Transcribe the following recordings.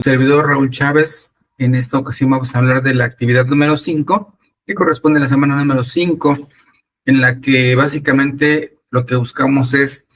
Servidor Raúl Chávez. En esta ocasión vamos a hablar de la actividad número 5, que corresponde a la semana número 5, en la que básicamente lo que buscamos es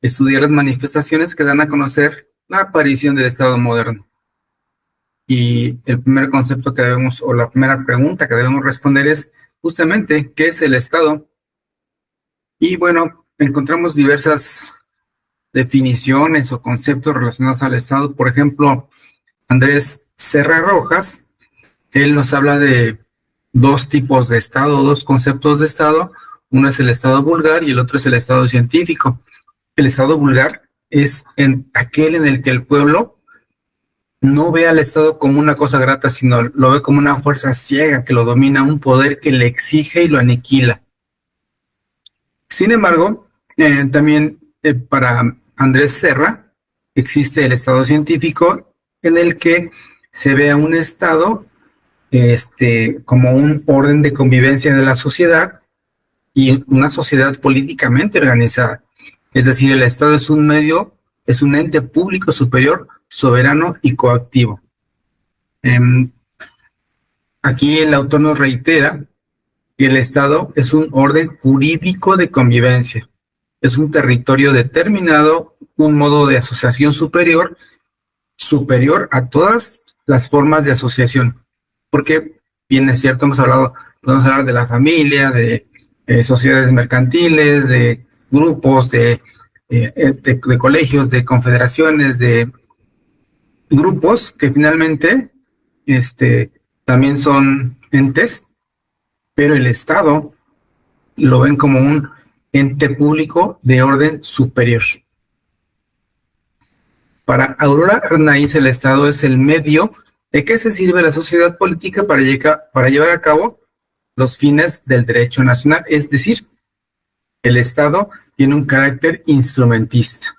estudiar las manifestaciones que dan a conocer la aparición del Estado moderno. Y el primer concepto que debemos, o la primera pregunta que debemos responder es justamente, ¿qué es el Estado? Y bueno, encontramos diversas definiciones o conceptos relacionados al Estado. Por ejemplo, Andrés Serra Rojas, él nos habla de dos tipos de Estado, dos conceptos de Estado. Uno es el Estado vulgar y el otro es el Estado científico. El Estado vulgar es aquel en el que el pueblo no ve al Estado como una cosa grata, sino lo ve como una fuerza ciega que lo domina, un poder que le exige y lo aniquila. Sin embargo, también para Andrés Serra existe el Estado científico, en el que se ve a un Estado como un orden de convivencia de la sociedad y una sociedad políticamente organizada. Es decir, el Estado es un medio, es un ente público superior, soberano y coactivo. Aquí el autor nos reitera que el Estado es un orden jurídico de convivencia, es un territorio determinado, un modo de asociación superior a todas las formas de asociación. Porque, bien es cierto, podemos hablar de la familia, de sociedades mercantiles, de grupos, de colegios, de confederaciones, de grupos que finalmente también son entes, pero el Estado lo ven como un ente público de orden superior. Para Aurora Arnaiz, el Estado es el medio de que se sirve la sociedad política para llevar a cabo los fines del derecho nacional. Es decir, el Estado tiene un carácter instrumentista.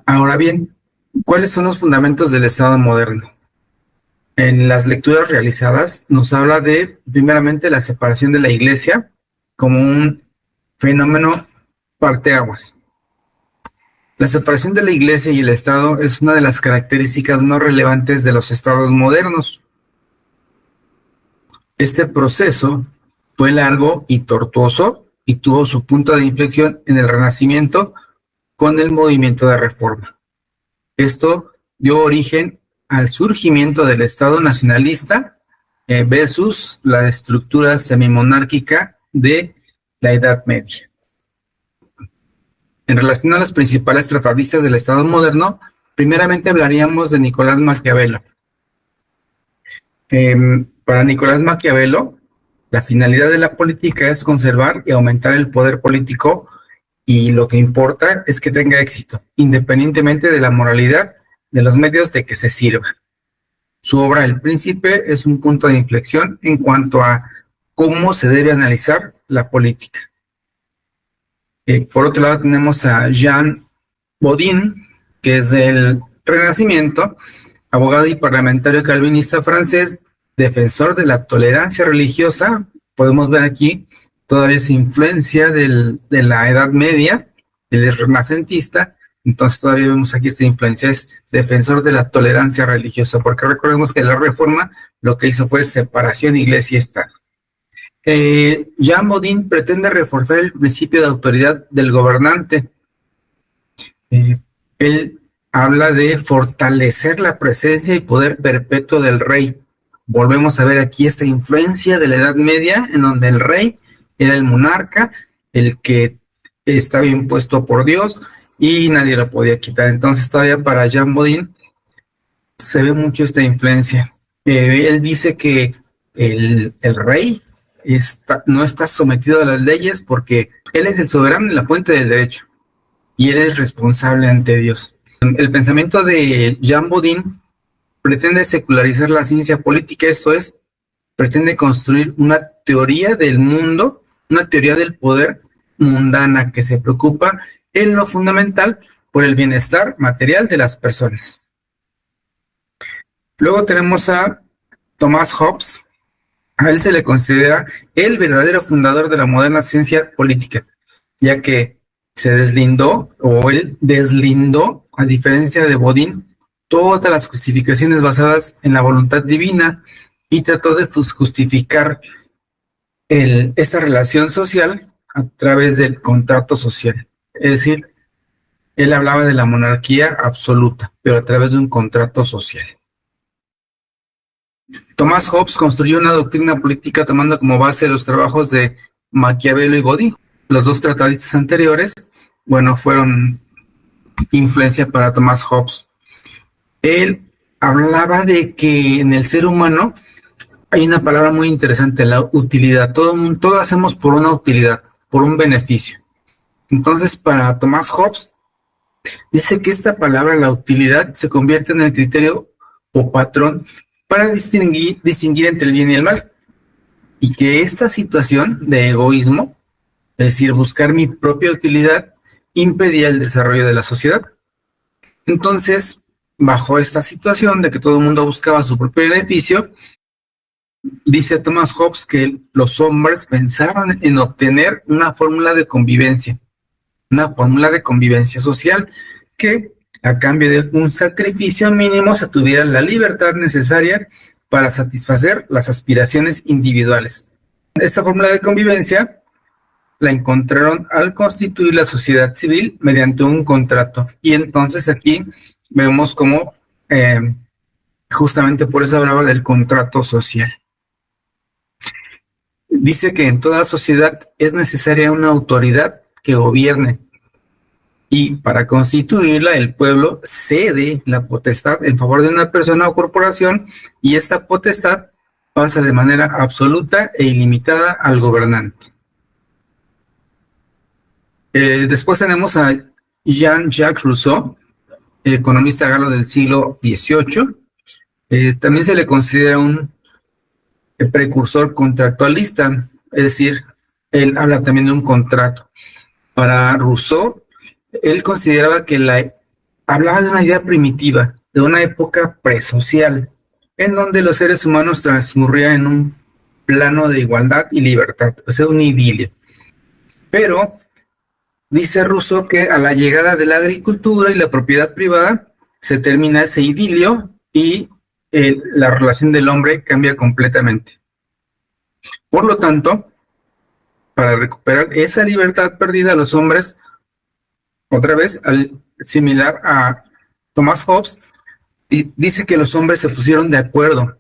Ahora bien, ¿cuáles son los fundamentos del Estado moderno? En las lecturas realizadas nos habla de, primeramente, la separación de la Iglesia como un fenómeno parteaguas. La separación de la Iglesia y el Estado es una de las características no relevantes de los estados modernos. Este proceso fue largo y tortuoso y tuvo su punto de inflexión en el Renacimiento con el movimiento de reforma. Esto dio origen al surgimiento del Estado nacionalista versus la estructura semimonárquica de la Edad Media. En relación a los principales tratadistas del Estado moderno, primeramente hablaríamos de Nicolás Maquiavelo. Para Nicolás Maquiavelo, la finalidad de la política es conservar y aumentar el poder político, y lo que importa es que tenga éxito, independientemente de la moralidad de los medios de que se sirva. Su obra El Príncipe es un punto de inflexión en cuanto a cómo se debe analizar la política. Por otro lado tenemos a Jean Bodin, que es del Renacimiento, abogado y parlamentario calvinista francés, defensor de la tolerancia religiosa. Podemos ver aquí todavía esa influencia de la Edad Media, él es renacentista, entonces todavía vemos aquí esta influencia, es defensor de la tolerancia religiosa, porque recordemos que la Reforma lo que hizo fue separación Iglesia y Estado. Jean Bodin pretende reforzar el principio de autoridad del gobernante. Él habla de fortalecer la presencia y poder perpetuo del rey. Volvemos a ver aquí esta influencia de la Edad Media, en donde el rey era el monarca, el que estaba impuesto por Dios y nadie lo podía quitar. Entonces todavía para Jean Bodin se ve mucho esta influencia. Él dice que el rey no está sometido a las leyes porque él es el soberano y la fuente del derecho y él es responsable ante Dios. El pensamiento de Jean Bodin pretende secularizar la ciencia política, esto es, pretende construir una teoría del mundo, una teoría del poder mundana que se preocupa en lo fundamental por el bienestar material de las personas. Luego tenemos a Thomas Hobbes. A él se le considera el verdadero fundador de la moderna ciencia política, ya que se deslindó, o él deslindó, a diferencia de Bodin, todas las justificaciones basadas en la voluntad divina y trató de justificar esta relación social a través del contrato social. Es decir, él hablaba de la monarquía absoluta, pero a través de un contrato social. Thomas Hobbes construyó una doctrina política tomando como base los trabajos de Maquiavelo y Godin. Los dos tratadistas anteriores, fueron influencia para Thomas Hobbes. Él hablaba de que en el ser humano hay una palabra muy interesante, la utilidad. Todo hacemos por una utilidad, por un beneficio. Entonces, para Thomas Hobbes, dice que esta palabra, la utilidad, se convierte en el criterio o patrón para distinguir entre el bien y el mal. Y que esta situación de egoísmo, es decir, buscar mi propia utilidad, impedía el desarrollo de la sociedad. Entonces, bajo esta situación de que todo el mundo buscaba su propio beneficio, dice Thomas Hobbes que los hombres pensaban en obtener una fórmula de convivencia social que, a cambio de un sacrificio mínimo, se tuviera la libertad necesaria para satisfacer las aspiraciones individuales. Esta fórmula de convivencia la encontraron al constituir la sociedad civil mediante un contrato. Y entonces aquí vemos cómo justamente por eso hablaba del contrato social. Dice que en toda sociedad es necesaria una autoridad que gobierne. Y para constituirla, el pueblo cede la potestad en favor de una persona o corporación, y esta potestad pasa de manera absoluta e ilimitada al gobernante. Después tenemos a Jean-Jacques Rousseau, economista galo del siglo XVIII. También se le considera un precursor contractualista, es decir, él habla también de un contrato. Para Rousseau, él consideraba que hablaba de una idea primitiva, de una época presocial, en donde los seres humanos transcurrían en un plano de igualdad y libertad, o sea, un idilio. Pero dice Rousseau que a la llegada de la agricultura y la propiedad privada se termina ese idilio y la relación del hombre cambia completamente. Por lo tanto, para recuperar esa libertad perdida, los hombres, otra vez, similar a Thomas Hobbes, dice que los hombres se pusieron de acuerdo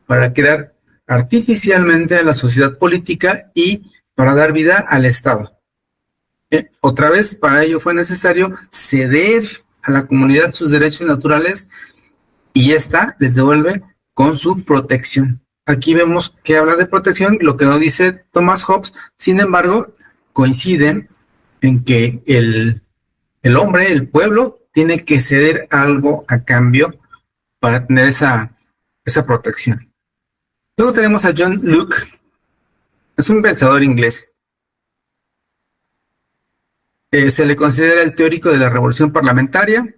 para crear artificialmente a la sociedad política y para dar vida al Estado. Otra vez, para ello fue necesario ceder a la comunidad sus derechos naturales y esta les devuelve con su protección. Aquí vemos que habla de protección, lo que no dice Thomas Hobbes. Sin embargo, coinciden en que el hombre, el pueblo, tiene que ceder algo a cambio para tener esa protección. Luego tenemos a John Locke, es un pensador inglés. Se le considera el teórico de la revolución parlamentaria.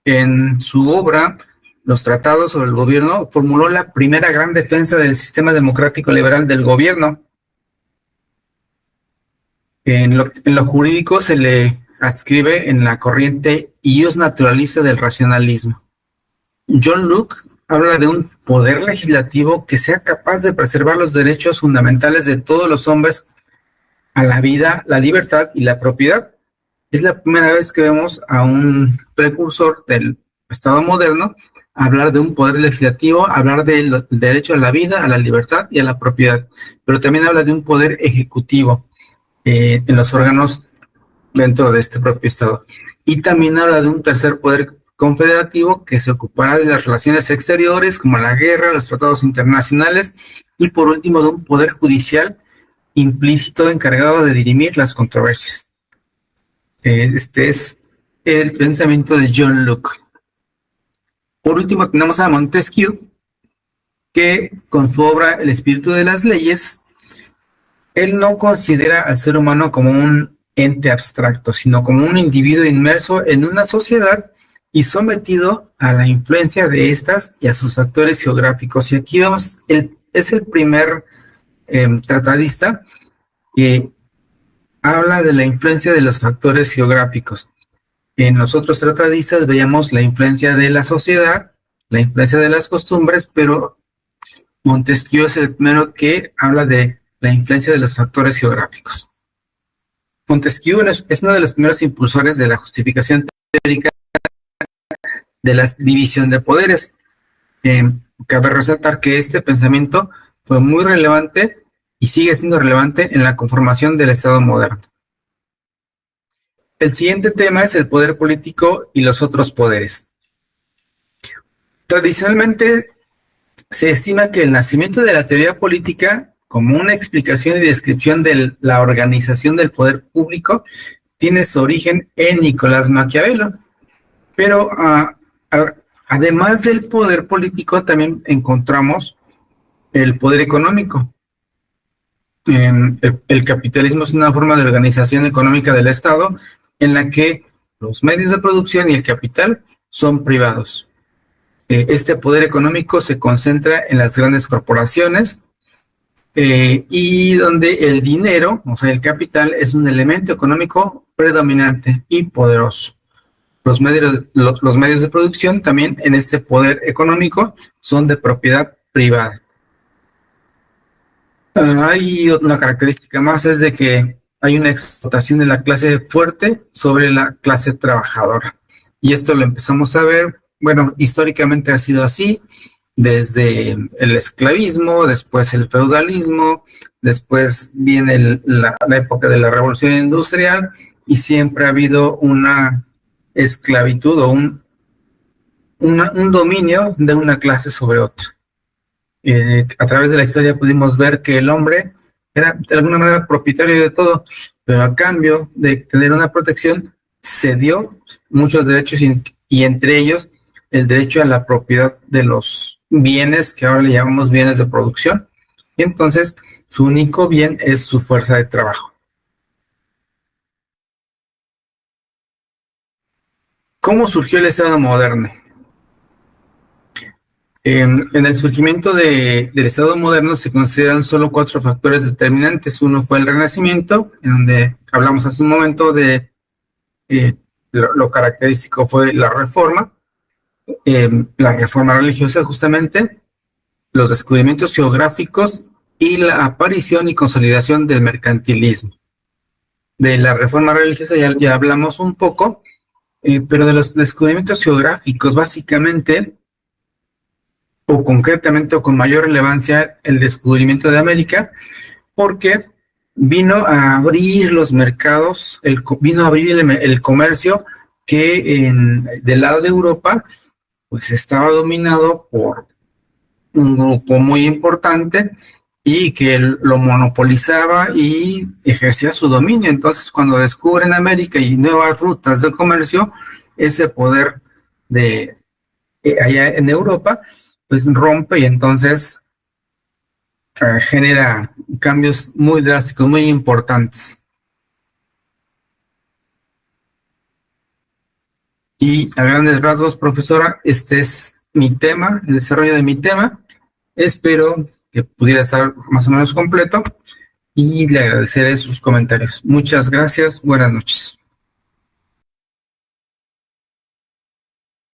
En su obra, Los tratados sobre el gobierno, formuló la primera gran defensa del sistema democrático liberal del gobierno. En lo jurídico se le adscribe en la corriente ius naturalista del racionalismo. John Locke habla de un poder legislativo que sea capaz de preservar los derechos fundamentales de todos los hombres a la vida, la libertad y la propiedad. Es la primera vez que vemos a un precursor del Estado moderno hablar de un poder legislativo, hablar del derecho a la vida, a la libertad y a la propiedad, pero también habla de un poder ejecutivo en los órganos dentro de este propio Estado. Y también habla de un tercer poder confederativo que se ocupará de las relaciones exteriores, como la guerra, los tratados internacionales, y por último de un poder judicial implícito encargado de dirimir las controversias. Este es el pensamiento de John Locke. Por último tenemos a Montesquieu, que con su obra El espíritu de las leyes, él no considera al ser humano como un ente abstracto, sino como un individuo inmerso en una sociedad y sometido a la influencia de estas y a sus factores geográficos. Y aquí vemos, es el primer tratadista que habla de la influencia de los factores geográficos. En los otros tratadistas veíamos la influencia de la sociedad la influencia de las costumbres, pero Montesquieu es el primero que habla de la influencia de los factores geográficos. Montesquieu es uno de los primeros impulsores de la justificación teórica de la división de poderes. Cabe resaltar que este pensamiento fue muy relevante y sigue siendo relevante en la conformación del Estado moderno. El siguiente tema es el poder político y los otros poderes. Tradicionalmente se estima que el nacimiento de la teoría política como una explicación y descripción de la organización del poder público tiene su origen en Nicolás Maquiavelo. Pero además del poder político también encontramos el poder económico. El capitalismo es una forma de organización económica del Estado en la que los medios de producción y el capital son privados. Este poder económico se concentra en las grandes corporaciones y donde el dinero, o sea, el capital, es un elemento económico predominante y poderoso. Los medios de producción también en este poder económico son de propiedad privada. Hay una característica más, es de que hay una explotación de la clase fuerte sobre la clase trabajadora. Y esto lo empezamos a ver, bueno, históricamente ha sido así, desde el esclavismo, después el feudalismo, después viene la época de la revolución industrial, y siempre ha habido una esclavitud o un dominio de una clase sobre otra. A través de la historia pudimos ver que el hombre era de alguna manera propietario de todo, pero a cambio de tener una protección cedió muchos derechos y entre ellos el derecho a la propiedad de los bienes que ahora le llamamos bienes de producción, y entonces su único bien es su fuerza de trabajo. ¿Cómo surgió el Estado moderno? En el surgimiento del Estado moderno se consideran solo 4 factores determinantes. Uno fue el Renacimiento, en donde hablamos hace un momento de lo característico fue la reforma religiosa justamente, los descubrimientos geográficos y la aparición y consolidación del mercantilismo. De la reforma religiosa ya hablamos un poco, pero de los descubrimientos geográficos básicamente, o concretamente o con mayor relevancia, el descubrimiento de América, porque vino a abrir los mercados, vino a abrir el comercio que del lado de Europa pues estaba dominado por un grupo muy importante y que lo monopolizaba y ejercía su dominio. Entonces, cuando descubren América y nuevas rutas de comercio, ese poder de allá en Europa pues rompe y entonces genera cambios muy drásticos, muy importantes. Y a grandes rasgos, profesora, este es mi tema, el desarrollo de mi tema. Espero que pudiera estar más o menos completo y le agradeceré sus comentarios. Muchas gracias, buenas noches.